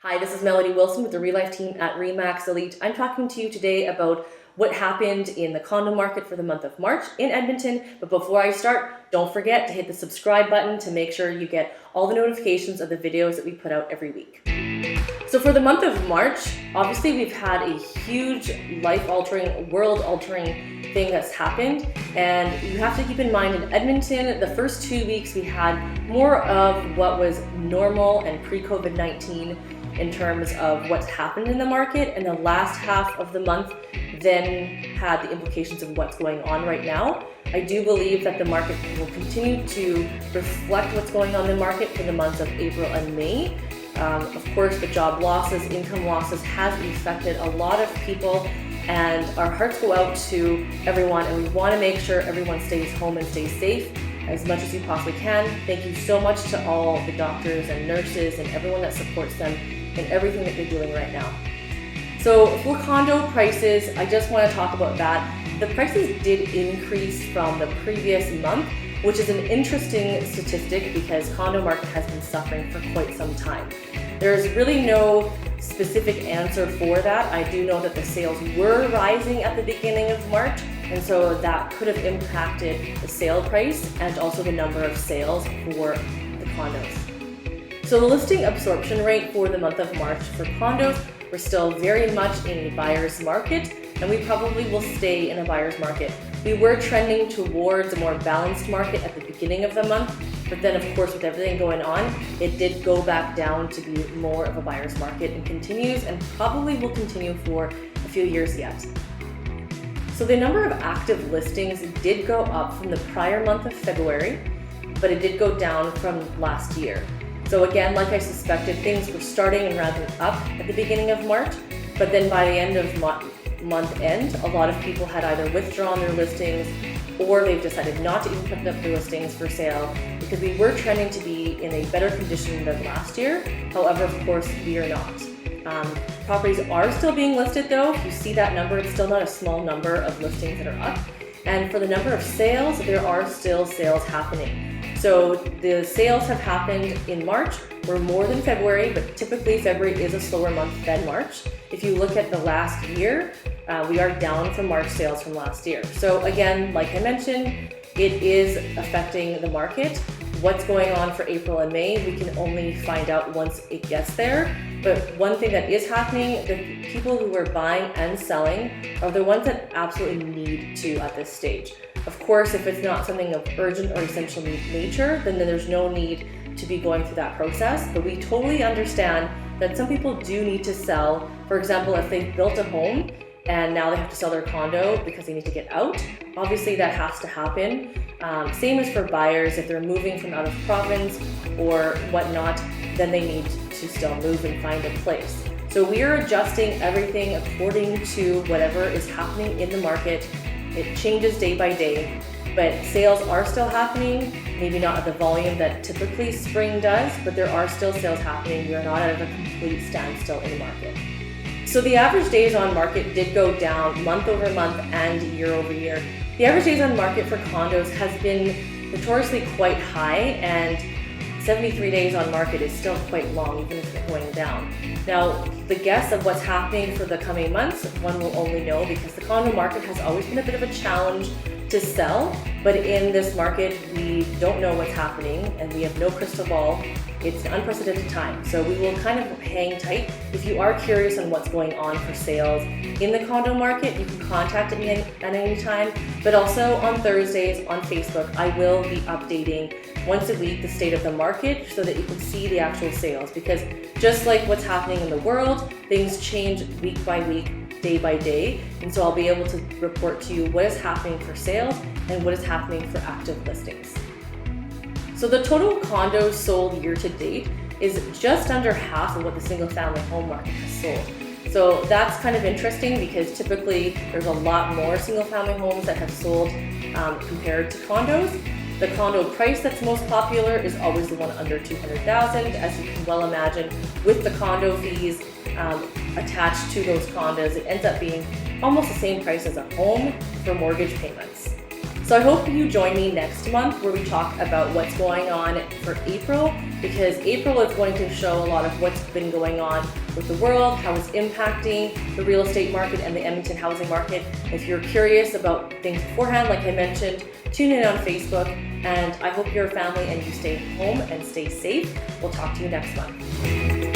Hi, this is Melody Wilson with the Real Life team at Remax Elite. I'm talking to you today about what happened in the condo market for the month of March in Edmonton. But before I start, don't forget to hit the subscribe button to make sure you get all the notifications of the videos that we put out every week. So for the month of March, obviously we've had a huge life-altering, world-altering thing that's happened. And you have to keep in mind in Edmonton, the first 2 weeks we had more of what was normal and pre-COVID-19 in terms of what's happened in the market, and the last half of the month then had the implications of what's going on right now. I do believe that the market will continue to reflect what's going on in the market for the months of April and May. Of course, the job losses, income losses has affected a lot of people, and our hearts go out to everyone, and we want to make sure everyone stays home and stays safe as much as you possibly can. Thank you so much to all the doctors and nurses and everyone that supports them in everything that they're doing right now. So for condo prices, I just want to talk about that. The prices did increase from the previous month, which is an interesting statistic because condo market has been suffering for quite some time. There's really no specific answer for that. I do know that the sales were rising at the beginning of March, and so that could have impacted the sale price and also the number of sales for the condos. So the listing absorption rate for the month of March for condos, we're still very much in a buyer's market, and we probably will stay in a buyer's market. We were trending towards a more balanced market at the beginning of the month, but then of course with everything going on, it did go back down to be more of a buyer's market and continues and probably will continue for a few years yet. So the number of active listings did go up from the prior month of February, but it did go down from last year. So again, like I suspected, things were starting and ramping up at the beginning of March, but then by the end of month end, a lot of people had either withdrawn their listings or they've decided not to even put up their listings for sale because we were trending to be in a better condition than last year. However, of course, we are not. Properties are still being listed though. If you see that number, it's still not a small number of listings that are up. And for the number of sales, there are still sales happening. So the sales have happened in March. We're more than February, but typically February is a slower month than March. If you look at the last year, we are down from March sales from last year. So again, like I mentioned, it is affecting the market. What's going on for April and May, we can only find out once it gets there. But one thing that is happening, the people who are buying and selling are the ones that absolutely need to at this stage. Of course, if it's not something of urgent or essential nature, then there's no need to be going through that process. But we totally understand that some people do need to sell. For example, if they've built a home and now they have to sell their condo because they need to get out, obviously that has to happen. Same as for buyers, if they're moving from out of province or whatnot, then they need to still move and find a place. So we are adjusting everything according to whatever is happening in the market. It changes day by day, but sales are still happening, maybe not at the volume that typically spring does, but there are still sales happening. We are not at a complete standstill in the market. So the average days on market did go down month over month and year over year. The average days on market for condos has been notoriously quite high, and 73 days on market is still quite long, even if it's going down. Now, the guess of what's happening for the coming months, one will only know because the condo market has always been a bit of a challenge to sell, but in this market, we don't know what's happening and we have no crystal ball. It's an unprecedented time, so we will kind of hang tight. If you are curious on what's going on for sales in the condo market, you can contact me at any time, but also on Thursdays on Facebook, I will be updating once a week the state of the market so that you can see the actual sales, because just like what's happening in the world, things change week by week, day by day, and so I'll be able to report to you what is happening for sales and what is happening for active listings. So the total condos sold year to date is just under half of what the single family home market has sold. So that's kind of interesting because typically there's a lot more single family homes that have sold compared to condos. The condo price that's most popular is always the one under $200,000, as you can well imagine. With the condo fees attached to those condos, it ends up being almost the same price as a home for mortgage payments. So I hope you join me next month where we talk about what's going on for April. because April is going to show a lot of what's been going on with the world, how it's impacting the real estate market and the Edmonton housing market. If you're curious about things beforehand, like I mentioned, tune in on Facebook, and I hope your family and you stay home and stay safe. We'll talk to you next month.